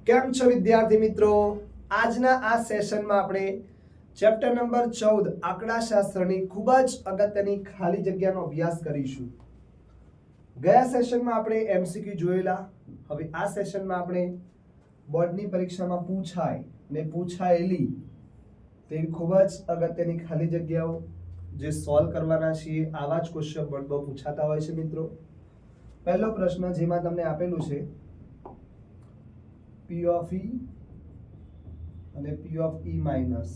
કેમ છો વિદ્યાર્થી મિત્રો? આજના આ સેશનમાં આપણે ચેપ્ટર નંબર 14 આંકડાશાસ્ત્રની ખૂબ જ અગત્યની ખાલી જગ્યાનો અભ્યાસ કરીશું. ગયા સેશનમાં આપણે એમસીક્યુ જોયેલા. હવે આ સેશનમાં આપણે બોર્ડની પરીક્ષામાં પૂછાય ને પૂછાયેલી તેવી ખૂબ જ અગત્યની ખાલી જગ્યાઓ જે સોલ્વ કરવાના છીએ. આવા જ ક્વેશ્ચન બોર્ડમાં પૂછાતા હોય છે મિત્રો. પહેલો પ્રશ્ન જેમાં તમને આપેલું છે P of E અને P of E માઇનસ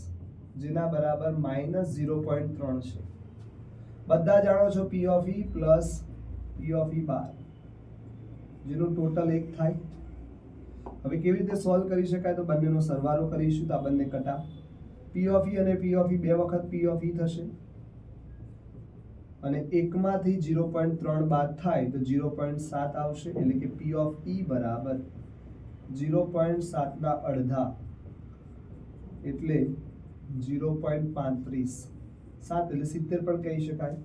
જેના બરાબર -0.3 છે. બધા જાણો છો P of E plus P of E બાર જેનું ટોટલ 1 થાય. હવે કેવી રીતે સોલ્વ કરી શકાય? તો બંનેનો સરવાળો કરીશું તો આ બંને કટા. P of E અને P of E બે વખત P of E થશે અને 1 માંથી 0.3 બાદ થાય તો 0.7 આવશે. એટલે કે P of E બરાબર 0.7 ના અડધા એટલે 0.35 7 એટલે 70 પણ કહી શકાય.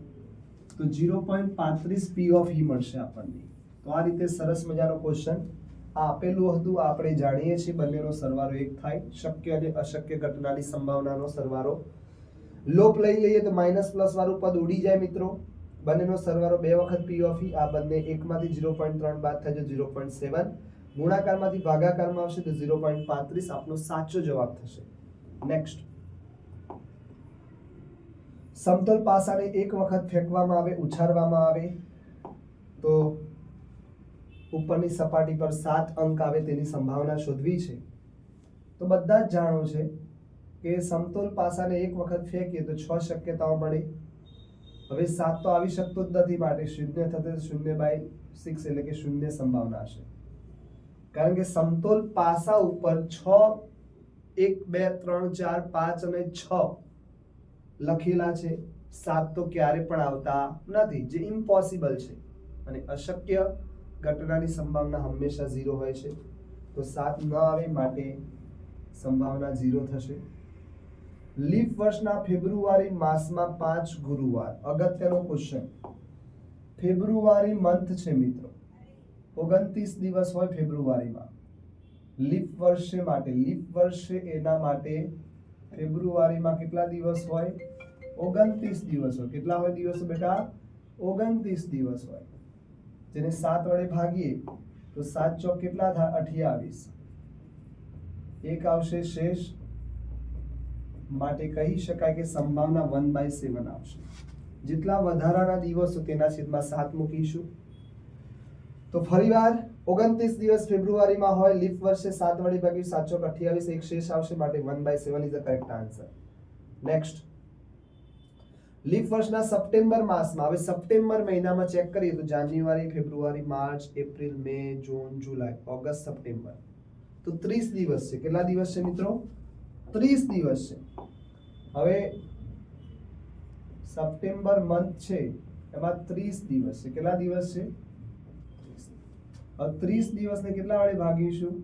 તો 0.35 P of E મળશે આપણને. તો આ રીતે સરસ મજાનો ક્વેશ્ચન આપેલું હતું. આપણે જાણીએ છીએ બંનેનો સરવાળો 1 થાય. શક્ય અને અશક્ય ઘટનાની સંભાવનાનો સરવાળો લોપ લઈ લઈએ તો માઇનસ પ્લસ વાળું પદ ઉડી જાય મિત્રો. બંનેનો સરવાળો બે વખત P of E. આ બંને 1 માંથી 0.3 બાદ થાય તો 0.7. ગુણાકારમાંથી ભાગાકારમાં આવશે તો 0.35 આપનો સાચો જવાબ થશે. નેક્સ્ટ, સમતલ પાસાને એક વખત ફેંકવામાં આવે, ઉછાળવામાં આવે તો ઉપરની સપાટી પર 7 અંક આવે તેની સંભાવના શોધવી છે. તો બધા જ જાણો છે કે સમતોલ પાસાને એક વખત ફેંકીએ તો 6 શક્યતાઓ મળે. હવે 7 તો આવી શકતો જ નથી, માટે 0 થશે 0/6 એટલે કે 0 સંભાવના હશે. કારણ કે સમતોલ પાસા ઉપર 6 1 2 3 4 5 અને 6 લખેલા છે. 7 તો ક્યારે પણ આવતા નથી, જે ઇમ્પોસિબલ છે. અને અશક્ય ઘટનાની સંભાવના હંમેશા 0 હોય છે. તો 7 ન આવે માટે સંભાવના 0 થશે. લીપ વર્ષના ફેબ્રુઆરી માસમાં 5 ગુરુવાર. અગત્યનો ક્વેશ્ચન. ફેબ્રુઆરી મંથ છે મિત્રો, 29 દિવસ હોય ફેબ્રુઆરીમાં. લીપ વર્ષ માટે, લીપ વર્ષ એના માટે ફેબ્રુઆરીમાં કેટલા દિવસ હોય? 29 દિવસ હોય. કેટલા હોય દિવસો બેટા? 29 દિવસ હોય. જેને 7 વડે ભાગીએ તો 7 ચોક કેટલા થાય? 28. એક આવશે શેષ, માટે કહી શકાય કે સંભાવના 1/7 આવશે. જેટલા વધારાના દિવસો તેના છેદમાં 7 મૂકીશું. તો ફરીવાર 29 દિવસ ફેબ્રુઆરીમાં હોય, લીપ વર્ષે 7 વડે ભાગી 7 ચોક 28, એક શેષ આવશે, માટે 1/7 is the correct answer. Next, leap વર્ષના સપ્ટેમ્બર માસમાં, હવે સપ્ટેમ્બર મહિનામાં ચેક કરીએ તો January, February, March, April, May, June, July, August, September. તો 30 દિવસ છે. કેટલા દિવસ છે મિત્રો? 30 દિવસ છે. હવે સપ્ટેમ્બર મંથ છે એમાં 30 દિવસ છે. કેટલા દિવસ છે? 30 દિવસને કેટલા વડે ભાગીશું?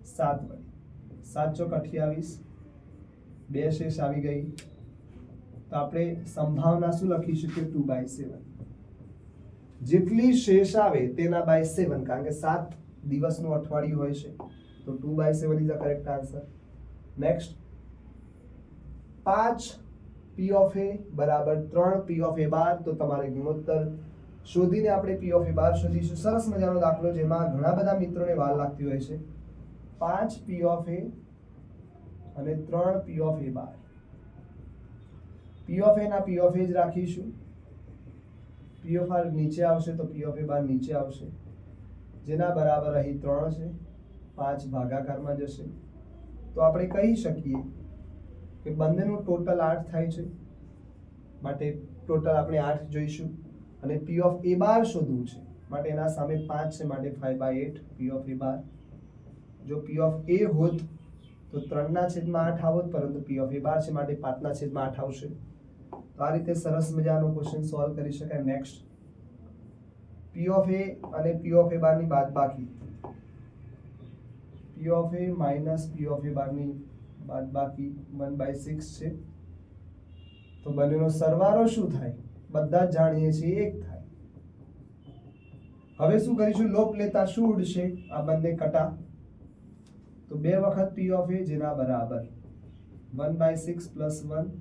7 વડે. 7 ચોક 28, બે શેષ આવી ગઈ. તો આપણે સંભાવના શું લખીશું કે 2/7. જેટલી શેષ આવે તેના by 7, કારણ કે 7 દિવસનું અઠવાડિયું હોય છે. તો 2/7 is the correct answer. Next, 5 P of A બરાબર 3 P of A બાર. તો તમારે ગુણોત્તર શોધીને આપણે P of A બાર શોધીશું. સરસ મજાનો દાખલો જેમાં ઘણા બધા મિત્રોને વાર લાગતી હોય છે. 5 P of A અને 3 P of A bar. P of A ના P of A જ રાખીશું. P of R નીચે આવશે તો P of A બાર નીચે આવશે, જેના બરાબર અહીં 3 છે. 5 ભાગાકારમાં જશે. તો આપણે કહી શકીએ કે બંનેનું ટોટલ 8 થાય છે. માટે ટોટલ આપણે 8 જોઈશું. અને P of A બાર શોધવું છે, માટે એના સામે 5 છે, માટે 5/8 P of A બાર. જો P of A હોત તો 3 ના છેદમાં 8 આવત, પરંતુ P of A બાર છે માટે 5 ના છેદમાં 8 આવશે. તો આ રીતે સરસ મજાનો ક્વેશ્ચન સોલ્વ કરી શકાય. નેક્સ્ટ, P of A અને P of A બારની બાદબાકી. P of A minus P of A બારની બાદબાકી 1/6 છે. તો બંનેનો સરવાળો શું થાય? બધા જ જાણીએ છીએ 1 થાય. હવે શું કરીશું? લોપ લેતા શું ઉડશે? આ બંને કટા. તો 2 વખત પી ઓફ એ જેના બરાબર 1/6 + 1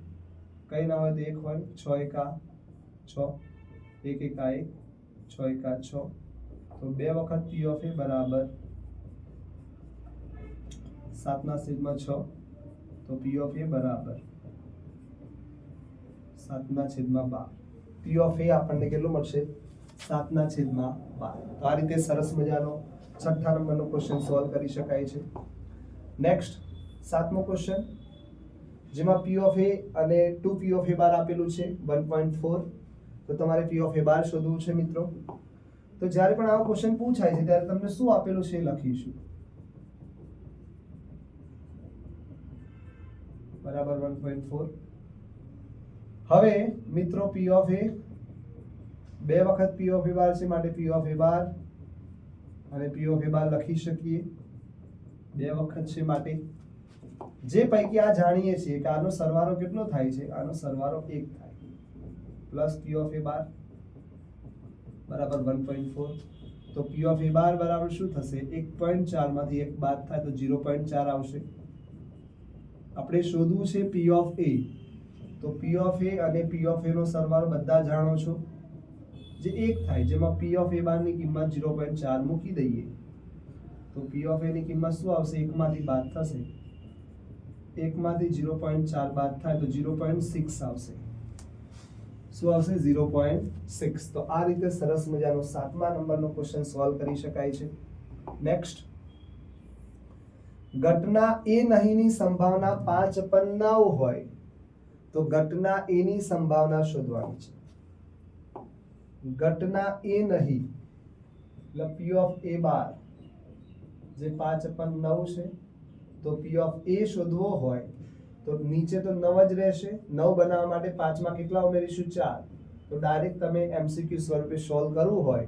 કઈ ના હોય તો 1 હોય 6 એકા 6 1 એકા 1 6 એકા 6 તો 2 વખત પી ઓફ એ બરાબર 7/6 તો પી ઓફ એ બરાબર 7/12 પી ઓફ એ આપણને કેટલું મળશે 7/12 તો આ રીતે સરસ મજાનો 6થા નંબરનો ક્વેશ્ચન સોલ્વ કરી શકાય છે નેક્સ્ટ 7મો ક્વેશ્ચન જેમાં પી ઓફ એ અને 2 પી ઓફ એ બાર આપેલું છે 1.4 તો તમારે પી ઓફ એ બાર શોધવું છે મિત્રો તો જ્યારે પણ આવો ક્વેશ્ચન પૂછાય છે ત્યારે તમને શું આપેલું છે એ લખીશું બરાબર 1.4 હવે મિત્રો પી ઓફ એ 2 વખત પી ઓફ એ બાર છે માટે પી ઓફ એ બાર અને પી ઓફ એ બાર લખી શકીએ 2 વખત છે માટે જે પૈકી આ જાણીએ છીએ કે આનો સરવાળો કેટલો થાય છે આનો સરવાળો 1 થાય પ્લસ પી ઓફ એ બાર બરાબર 1.4 તો પી ઓફ એ બાર બરાબર શું થશે 1.4 માંથી 1 બાદ થાય તો 0.4 આવશે આપણે શોધવું છે પી ઓફ એ તો પી ઓફ એ અને પી ઓફ એ નો સરવાળો બધા જાણો છો જે 1 થાય જેમાં પી ઓફ એ બાર ની કિંમત 0.4 મૂકી દઈએ તો પી ઓફ એ ની કિંમત શું આવશે 1 માંથી બાદ થશે 1 માંથી 0.4 બાદ થાય તો 0.6 આવશે શું આવશે 0.6 તો આ રીતે સરસ મજાનો 7મા નંબરનો ક્વેશ્ચન સોલ્વ કરી શકાય છે નેક્સ્ટ ઘટના એ નહીંની સંભાવના 5/9 હોય તો ઘટના એ ની સંભાવના શોધવાની છે ઘટના એ નહીં એટલે પી ઓફ એ બાર જે 5/9 છે તો પી ઓફ એ શોધવો હોય તો નીચે તો 9 જ રહેશે 9 બનાવવા માટે 5 માં કેટલા ઉમેરીશું 4 તો ડાયરેક્ટ તમે એમસીક્યુ સ્વરૂપે સોલ્વ કરવું હોય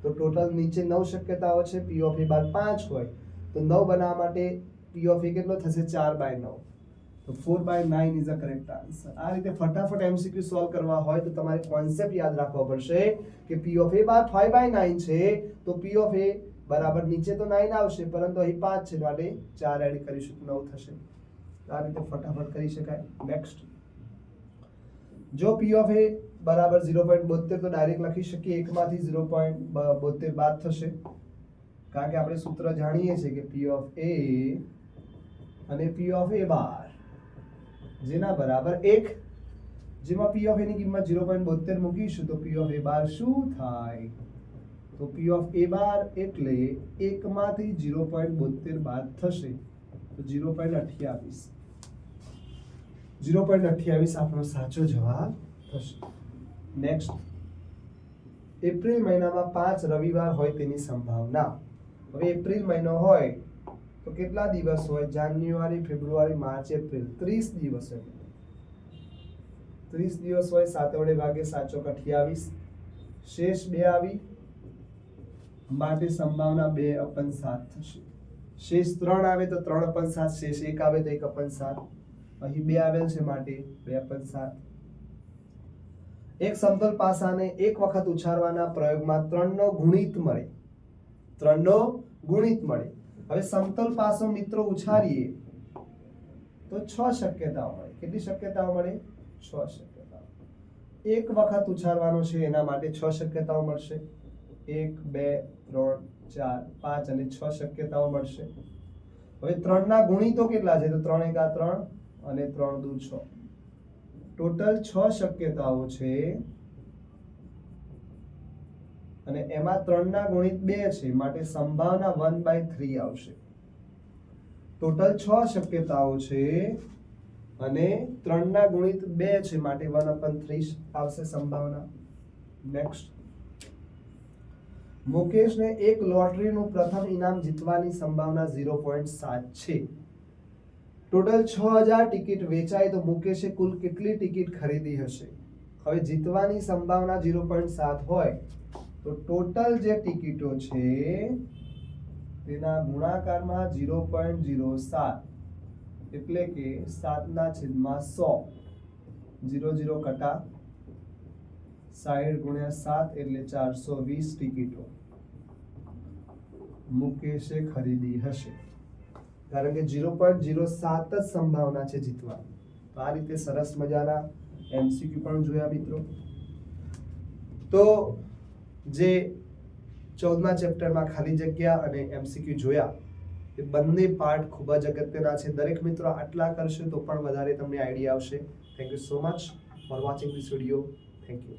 તો ટોટલ નીચે 9 શક્યતાઓ છે પી ઓફ એ બાર 5 હોય તો 9 બનાવવા માટે પી ઓફ એ કેટલો થશે 4/9 તો 4/9 ઇઝ અ કરેક્ટ આન્સર આ રીતે ફટાફટ એમસીક્યુ સોલ્વ કરવા હોય તો તમારે કોન્સેપ્ટ યાદ રાખવો પડશે કે પી ઓફ એ બાર 5/9 છે તો પી ઓફ એ બરાબર નીચે તો 9 આવશે પરંતુ અહીં 5 છે માટે 4 એડ કરીશું 9 થશે આ રીતે ફટાફટ કરી શકાય નેક્સ્ટ જો પી ઓફ એ બરાબર 0.72 તો ડાયરેક્ટ લખી શકીએ 1 માંથી 0.72 બાદ થશે કારણ કે આપણે સૂત્ર જાણીએ છીએ કે પી ઓફ એ અને પી ઓફ એ બાર જેના બરાબર 1 જેમાં પી ઓફ એ ની કિંમત 0.72 મૂકીશું તો પી ઓફ એ બાર શું થાય તો પી ઓફ એ બાર એટલે 1 માંથી 0.72 બાદ થશે તો 0.28 આપણો સાચો જવાબ થશે નેક્સ્ટ એપ્રિલ મહિનામાં 5 રવિવાર હોય તેની સંભાવના હવે એપ્રિલ મહિનો હોય તો કેટલા દિવસ હોય જાન્યુઆરી ફેબ્રુઆરી માર્ચ એપ્રિલ 30 દિવસ હોય 30 દિવસ હોય 7 વડે ભાગે 7 ચોક 28 શેષ 2 આવી માટે સંભાવના 2/7 થશે શેષ 3 આવે તો 3/7 શેષ 1 આવે તો 1/7 અહીં 2 આવેલ છે માટે 2/7 એક સમતલ પાસાને એક વખત ઉછાળવાના પ્રયોગમાં 3 નો ગુણિત મળે 3 નો ગુણિત મળે હવે સમતલ પાસો મિત્રો ઉછાળીએ તો 6 શક્યતાઓ મળે કેટલી શક્યતાઓ મળે 6 શક્યતાઓ એક વખત ઉછાળવાનો છે એના માટે 6 શક્યતાઓ મળશે 1 2 3 4 5 અને 6 શક્યતાઓ મળશે હવે 3 ના ગુણિતો કેટલા છે તો 3 એકા 3 અને 3 દુ 6 ટોટલ 6 શક્યતાઓ છે અને એમાં 3 ના ગુણિત 2 છે માટે સંભાવના 1/3 આવશે ટોટલ 6 શક્યતાઓ છે અને 3 ના ગુણિત 2 છે માટે 1/3 આવશે સંભાવના નેક્સ્ટ મુકેશને એક લોટરીનું પ્રથમ ઇનામ જીતવાની સંભાવના 0.7 છે ટોટલ 6000 ટિકિટ વેચાય તો મુકેશે કુલ કેટલી ટિકિટ ખરીદી હશે હવે જીતવાની સંભાવના 0.7 હોય તો ટોટલ જે ટિકિટો છે તેના ગુણાકારમાં 0.07 એટલે કે 7/100 0 કટા 60 ગુણ્યા 7 એટલે 420 ટિકિટો મુકેશે ખરીદી હશે કારણ કે 0.07 જ સંભાવના છે જીતવાની. તો આ રીતે સરસ મજાના MCQ પણ જોયા મિત્રો. તો જે 14મા ચેપ્ટરમાં ખાલી જગ્યા અને MCQ જોયા એ બંને પાર્ટ ખૂબ જ અગત્યના છે. દરેક મિત્રો આટલા કરશે તો પણ વધારે તમને આઈડિયા આવશે. Thank you so much for watching this video. Thank you.